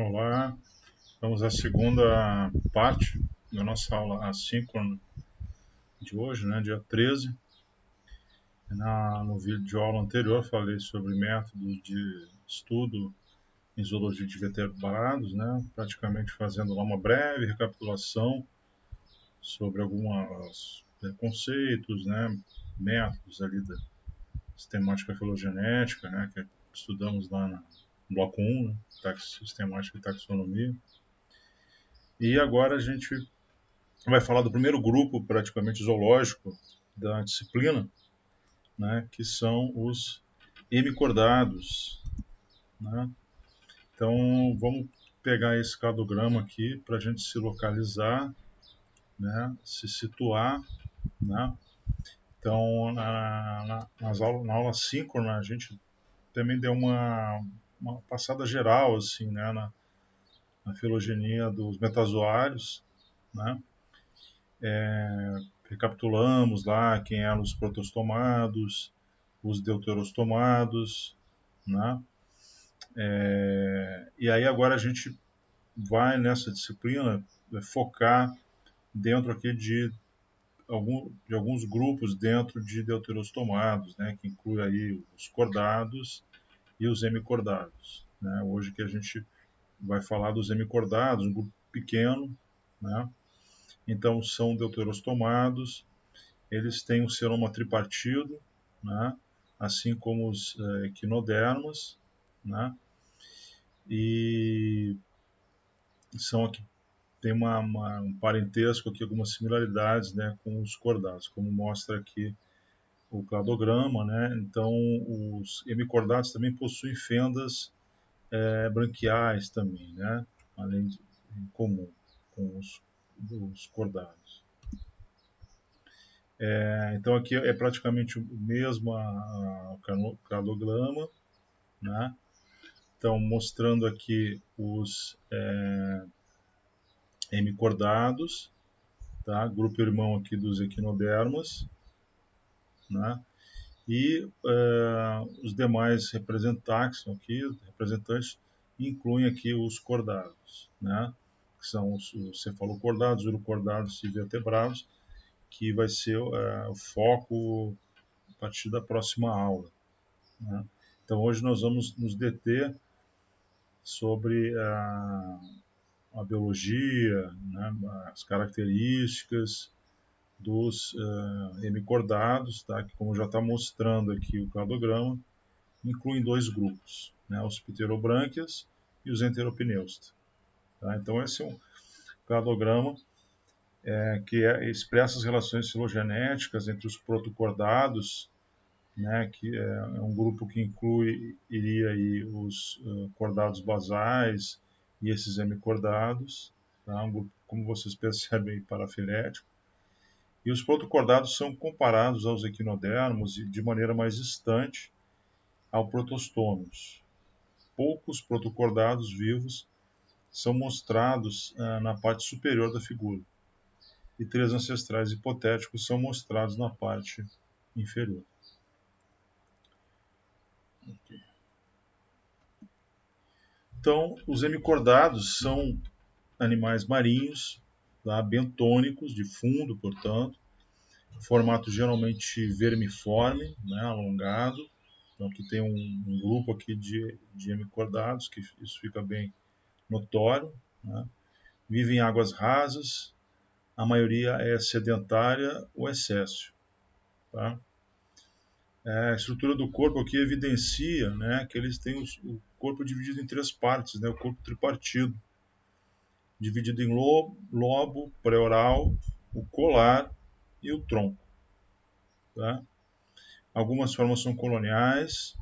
Olá, vamos à segunda parte da nossa aula assíncrona de hoje, né, dia 13. No vídeo de aula anterior falei sobre métodos de estudo em zoologia de vertebrados, né, praticamente fazendo lá uma breve recapitulação sobre alguns conceitos, né, métodos ali da sistemática filogenética, né, que estudamos lá no bloco 1, né, sistemática e taxonomia. E agora a gente vai falar do primeiro grupo praticamente zoológico da disciplina, né, que são os hemicordados, né? Então vamos pegar esse cladograma aqui para a gente se localizar, né, se situar, né? Então na aula síncrona a gente também deu uma passada geral assim, né, na filogenia dos metazoários, né? Recapitulamos lá quem eram os protostomados, os deuterostomados, né? E aí agora a gente vai nessa disciplina focar dentro aqui de alguns grupos dentro de deuterostomados, né? Que inclui aí os cordados e os hemicordados, né? Hoje que a gente vai falar dos hemicordados, um grupo pequeno, né? Então são deuterostomados. Eles têm um seroma tripartido, né? Assim como os equinodermos, né? E são aqui, tem um parentesco aqui, algumas similaridades, né, com os cordados, como mostra aqui o cladograma, né? Então os hemicordados também possuem fendas branquiais também, né? Além de em comum com os cordados. Então aqui é praticamente o mesmo cladograma, né? Então mostrando aqui os hemicordados, tá? Grupo irmão aqui dos equinodermas, né? E os demais representantes incluem aqui os cordados, né? Que são os cefalocordados, urocordados e vertebrados, que vai ser o foco a partir da próxima aula, né? Então hoje nós vamos nos deter sobre a biologia, né, as características dos hemicordados, tá, que como já está mostrando aqui o cladograma, incluem dois grupos, né, os pterobrânquias e os enteropneusta. Tá? Então esse é um cladograma que expressa as relações filogenéticas entre os protocordados, né, que é um grupo que iria aí os cordados basais e esses hemicordados, tá? Um grupo, como vocês percebem, parafilético. E os protocordados são comparados aos equinodermos e de maneira mais distante ao protostômios. Poucos protocordados vivos são mostrados na parte superior da figura, e três ancestrais hipotéticos são mostrados na parte inferior. Então, os hemicordados são animais marinhos, tá? Bentônicos, de fundo, portanto, formato geralmente vermiforme, né, alongado. Então, aqui tem um grupo aqui de hemicordados, que isso fica bem notório, né? Vive em águas rasas, a maioria é sedentária ou é séssil, tá? A estrutura do corpo aqui evidencia, né, que eles têm o corpo dividido em três partes, né, o corpo tripartido, dividido em lobo, pré-oral, o colar e o tronco. Tá? Algumas formas são coloniais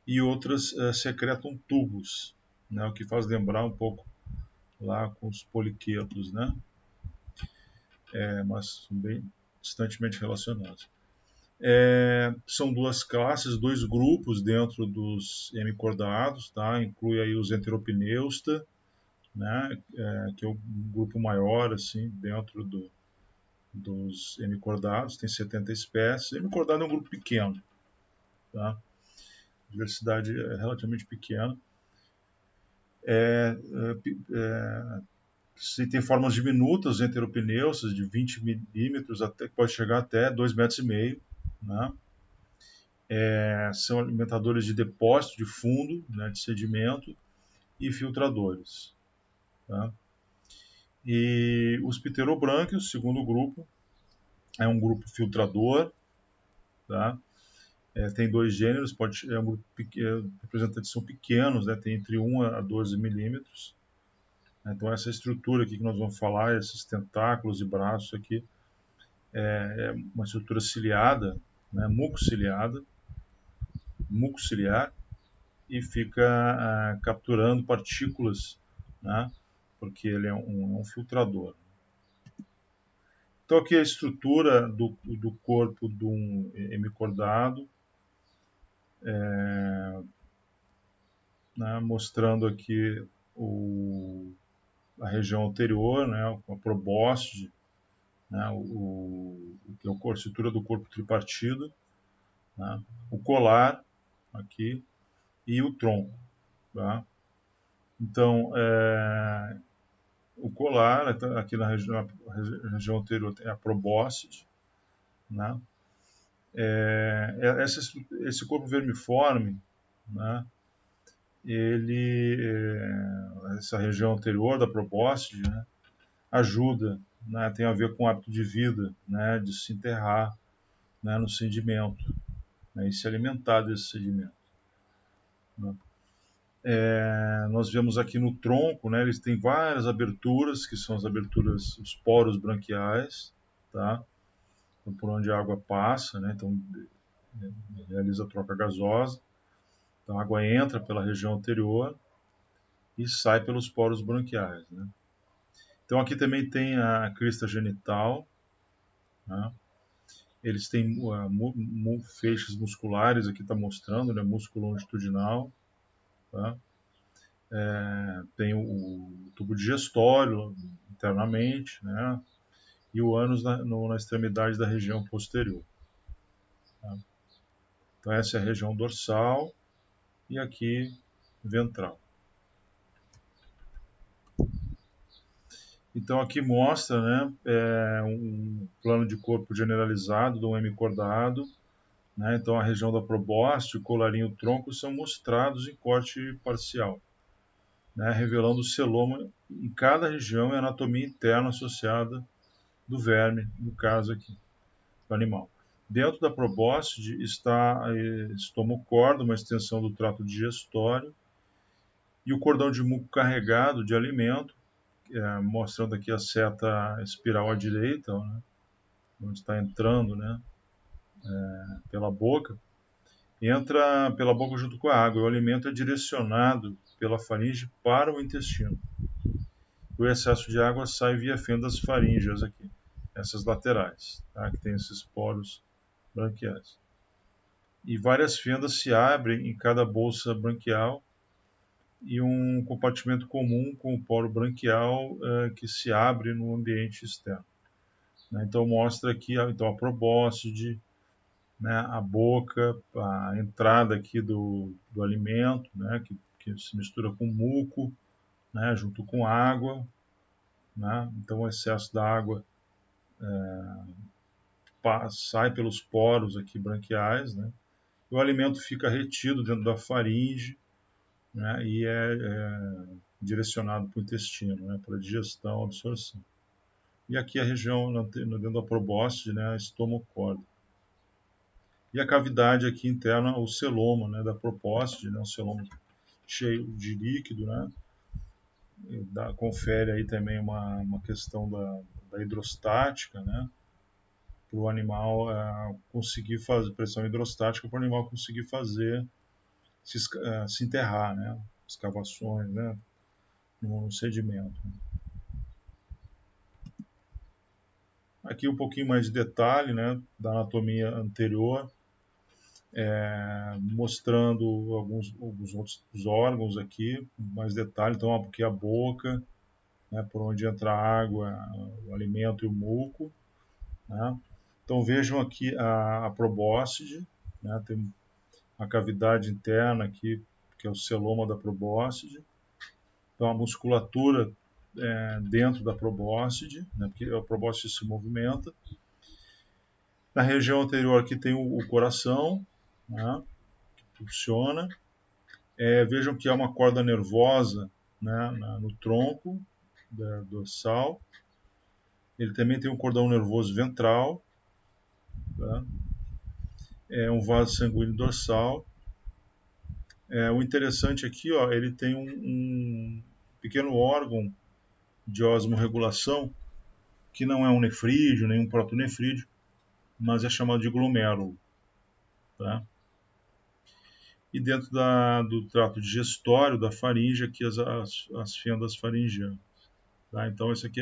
e outras secretam tubos, né, o que faz lembrar um pouco lá com os poliquetos, né? Mas são bem distantemente relacionados. São duas classes, dois grupos dentro dos hemicordados, tá? Inclui aí os enteropneusta, né? Que é um grupo maior assim dentro dos hemicordados, tem 70 espécies. Hemicordado é um grupo pequeno, tá? A diversidade é relativamente pequena. Se tem formas diminutas, enteropneusas, de 20 milímetros, até, pode chegar até 2,5 metros. Né? São alimentadores de depósito de fundo, né, de sedimento, e filtradores. Tá? E os pterobrânquios, segundo grupo, é um grupo filtrador. Tá? Tem 2 gêneros, é um grupo representantes são pequenos, né, tem entre 1 a 12 milímetros. Então essa estrutura aqui que nós vamos falar, esses tentáculos e braços aqui, é uma estrutura ciliada, né, mucociliar, e fica capturando partículas, né, porque ele é um filtrador. Então aqui a estrutura do corpo de um hemicordado, né, mostrando aqui a região anterior, né, a probóscide, né, que é a estrutura do corpo tripartido, né, o colar aqui e o tronco. Tá? Então, o colar, aqui na região anterior, tem a probóscide. Né? Esse corpo vermiforme, né, essa região anterior da probóscide, né, ajuda, né, tem a ver com o hábito de vida, né, de se enterrar, né, no sedimento, né, e se alimentar desse sedimento. Né. Nós vemos aqui no tronco, né, eles têm várias aberturas, que são as aberturas, os poros branquiais, tá? Então, por onde a água passa, né, então realiza a troca gasosa. Então a água entra pela região anterior e sai pelos poros branquiais. Né? Então aqui também tem a crista genital. Né? Eles têm feixes musculares, aqui está mostrando, né? Músculo longitudinal. Tá? Tem o tubo digestório internamente, né? E o ânus na extremidade da região posterior. Tá? Então essa é a região dorsal e aqui ventral. Então aqui mostra, né, um plano de corpo generalizado do hemicordado. Né? Então a região da probóscide, o colarinho e o tronco são mostrados em corte parcial, né, revelando o celoma em cada região e a anatomia interna associada do verme, no caso aqui, do animal. Dentro da probóscide está estomocorda, uma extensão do trato digestório, e o cordão de muco carregado de alimento, mostrando aqui a seta espiral à direita, né, onde está entrando, né, pela boca, entra pela boca junto com a água. O alimento é direcionado pela faringe para o intestino. O excesso de água sai via fendas faríngeas aqui, essas laterais, tá, que tem esses poros branquiais. E várias fendas se abrem em cada bolsa branquial e um compartimento comum com o poro branquial que se abre no ambiente externo. Né? Então mostra aqui então, a probóscide, né, a boca, a entrada aqui do alimento, né, que se mistura com muco, né, junto com água. Né? Então o excesso da água sai pelos poros aqui branquiais, né? E o alimento fica retido dentro da faringe, né, e é direcionado para o intestino, né, para a digestão, absorção. E aqui a região dentro da probóscide, né, a estomocorda. E a cavidade aqui interna, o celoma, né, da probóscide, né, um celoma cheio de líquido, né, confere aí também uma questão da hidrostática, né, para o animal conseguir fazer pressão hidrostática, para o animal conseguir fazer se enterrar, né, escavações, né, no sedimento. Aqui um pouquinho mais de detalhe, né, da anatomia anterior, mostrando alguns outros órgãos aqui, mais detalhe. Então aqui a boca, né, por onde entra a água, o alimento e o muco. Né? Então vejam aqui a probóscide, né, tem a cavidade interna aqui, que é o celoma da probóscide. Então a musculatura dentro da probóscide, né, porque a probóscide se movimenta. Na região anterior aqui tem o coração, né, que funciona. Vejam que há uma corda nervosa, né, no tronco dorsal. Ele também tem um cordão nervoso ventral, tá? Um vaso sanguíneo dorsal. O interessante aqui, ó, ele tem um pequeno órgão de osmorregulação, que não é um nefrídeo, nem um protonefrídeo, mas é chamado de glomérulo. Tá? E dentro do trato digestório, da faringe, aqui as fendas faringianas. Tá? Então esse aqui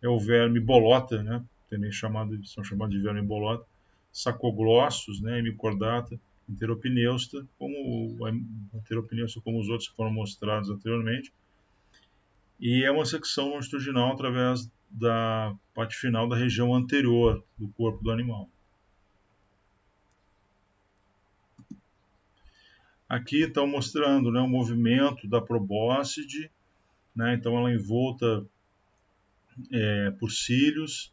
é o verme bolota, né? Também são chamados de verme bolota, sacoglossos, né? Hemicordata, enteropneusta, como os outros que foram mostrados anteriormente. E é uma secção longitudinal através da parte final da região anterior do corpo do animal. Aqui estão mostrando, né, o movimento da probóscide, né? Então ela é envolta por cílios,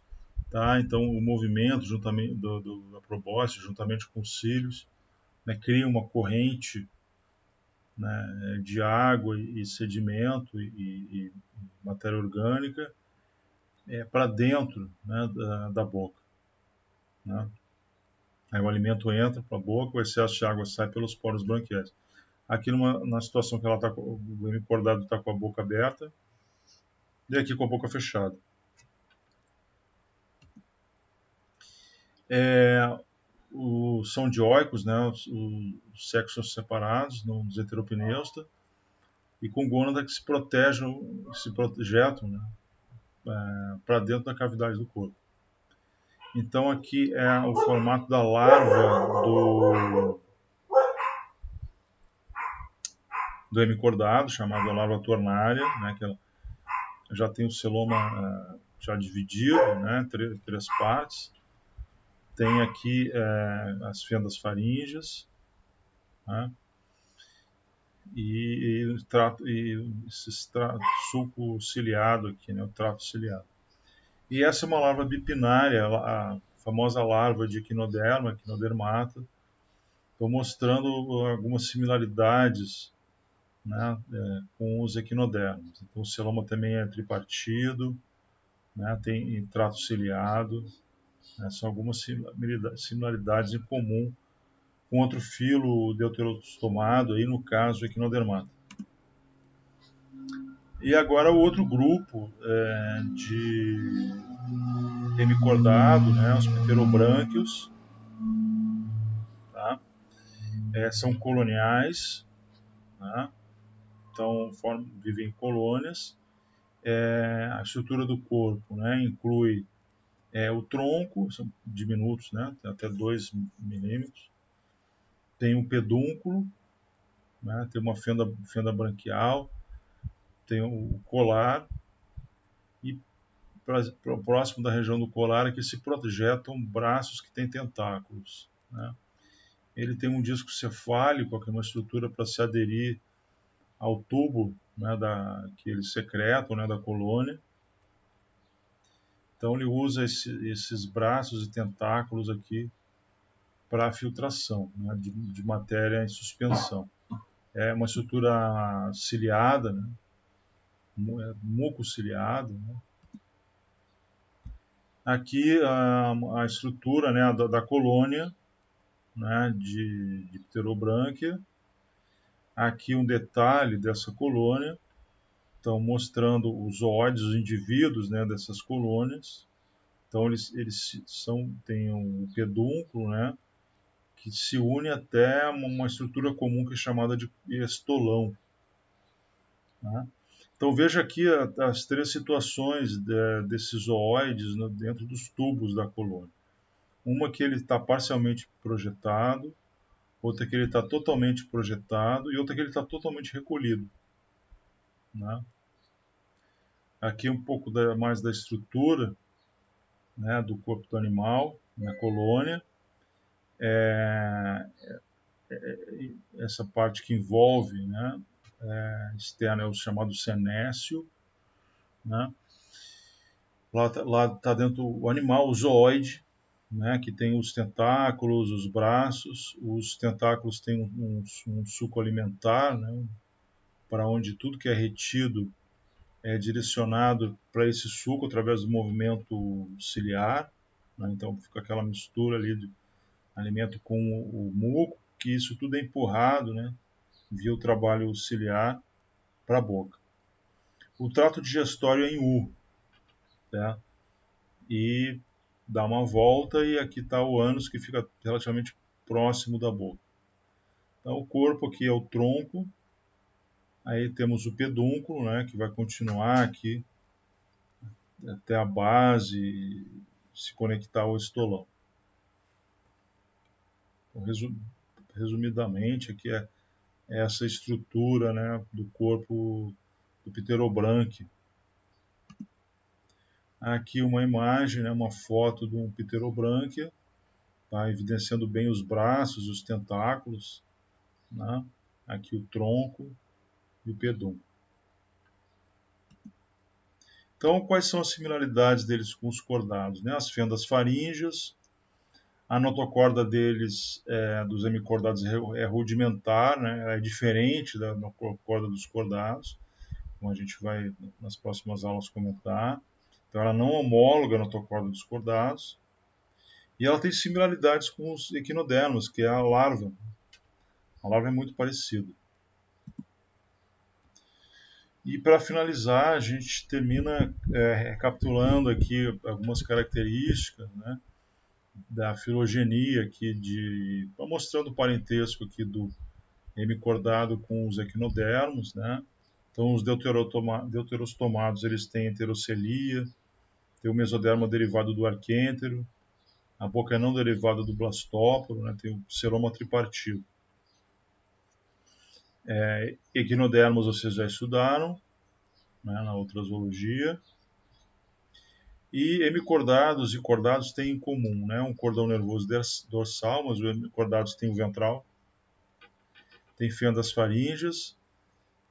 tá? Então o movimento juntamente da probóscide juntamente com os cílios, né, cria uma corrente, né, de água e sedimento e matéria orgânica para dentro, né, da boca. Né? Aí o alimento entra para a boca, o excesso de água sai pelos poros branquiais. Aqui na situação que ela tá, o hemicordado está com a boca aberta, e aqui com a boca fechada. São dioicos, né? Os sexos são separados nos heteropneusta e com gônada que se projetam, né? Para dentro da cavidade do corpo. Então aqui é o formato da larva do hemicordado, chamada larva tornária, né? Que ela já tem o celoma já dividido, né? Três partes. Tem aqui as fendas faríngeas, né? E esse sulco ciliado aqui, né? O trato ciliado. E essa é uma larva bipinária, a famosa larva de equinodermata. Estou mostrando algumas similaridades, né, com os equinodermos. Então o celoma também é tripartido, né, tem trato ciliado, né, são algumas similaridades em comum com outro filo deuterostomado, aí no caso o equinodermata. E agora o outro grupo de hemicordado, né, os pterobrânquios, tá? São coloniais, né? Então vivem em colônias. A estrutura do corpo, né, inclui o tronco, são diminutos, né, até 2 milímetros. Tem um pedúnculo, né, tem uma fenda branquial, tem o colar e próximo da região do colar é que se projetam braços que têm tentáculos. Né? Ele tem um disco cefálico, que é uma estrutura para se aderir ao tubo, né, que eles secretam, né, da colônia. Então ele usa esses braços e tentáculos aqui para filtração, né, de matéria em suspensão. É uma estrutura ciliada, né, mucociliada. Né. Aqui a estrutura, né, da colônia, né, de pterobrânquia. Aqui um detalhe dessa colônia, estão mostrando os zoóides, os indivíduos, né, dessas colônias. Então eles têm um pedúnculo, né, que se une até uma estrutura comum que é chamada de estolão. Né? Então veja aqui as três situações desses zooides, né, dentro dos tubos da colônia. Uma que ele está parcialmente projetado, outra que ele está totalmente projetado e outra que ele está totalmente recolhido. Né? Aqui um pouco mais da estrutura, né, do corpo do animal na colônia. Essa parte que envolve, né, externo é o chamado senécio, né? Lá tá dentro o animal, o zooide, né, que tem os tentáculos, os braços. Os tentáculos têm um suco alimentar, né, para onde tudo que é retido é direcionado para esse suco através do movimento ciliar, né, então fica aquela mistura ali de alimento com o muco, que isso tudo é empurrado, né, via o trabalho ciliar para a boca. O trato digestório é em U, tá? E dá uma volta e aqui está o ânus que fica relativamente próximo da boca. Então o corpo aqui é o tronco, aí temos o pedúnculo, né, que vai continuar aqui até a base, se conectar ao estolão. Então, resumidamente, aqui é essa estrutura, né, do corpo do pterobranque. Aqui uma imagem, né, uma foto de um pterobranquia, tá, evidenciando bem os braços, os tentáculos, né? Aqui o tronco e o pedúnculo. Então, quais são as similaridades deles com os cordados? Né? As fendas faríngeas, a notocorda deles, dos hemicordados, é rudimentar, né? É diferente da notocorda dos cordados, como a gente vai nas próximas aulas comentar. Então, ela não homóloga a notocorda dos cordados. E ela tem similaridades com os equinodermos, que é a larva. A larva é muito parecida. E para finalizar, a gente termina recapitulando aqui algumas características, né, da filogenia aqui, mostrando o parentesco aqui do hemicordado com os equinodermos, né? Então os deuterostomados eles têm heterocelia, tem o mesoderma derivado do arquêntero, a boca é não derivada do blastóporo, né? Tem o seroma tripartilo. Equinodermos vocês já estudaram, né, na outra zoologia. E hemicordados e cordados têm em comum, né, um cordão nervoso dorsal, mas os hemicordados têm o ventral, tem fendas faríngeas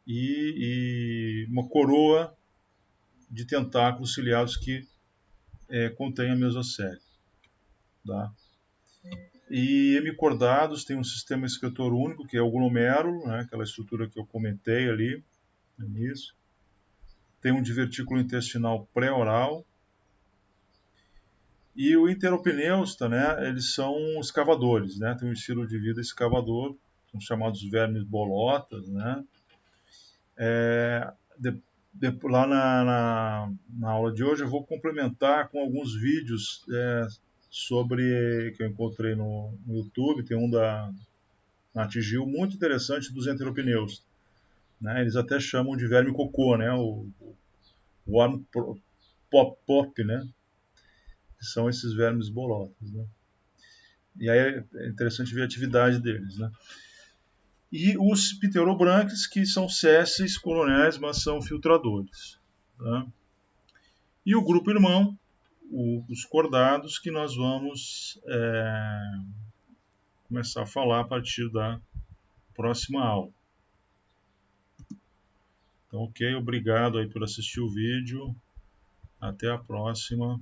e uma coroa de tentáculos ciliados que contém a mesocele. Tá? E hemicordados têm um sistema excretor único, que é o glomérulo, né, aquela estrutura que eu comentei ali no início. Tem um divertículo intestinal pré-oral. E o Enteropneusta, né, eles são escavadores, né, tem um estilo de vida escavador, são chamados vermes bolotas, né. Lá na aula de hoje eu vou complementar com alguns vídeos sobre que eu encontrei no YouTube, tem um da Nath Gil, muito interessante, dos Enteropneusta. Né, eles até chamam de verme cocô, né, o worm pop, né, que são esses vermes bolotas, né. E aí é interessante ver a atividade deles, né. E os pterobranques, que são sésseis coloniais, mas são filtradores. Tá? E o grupo irmão, os cordados, que nós vamos começar a falar a partir da próxima aula. Então, ok, obrigado aí por assistir o vídeo. Até a próxima.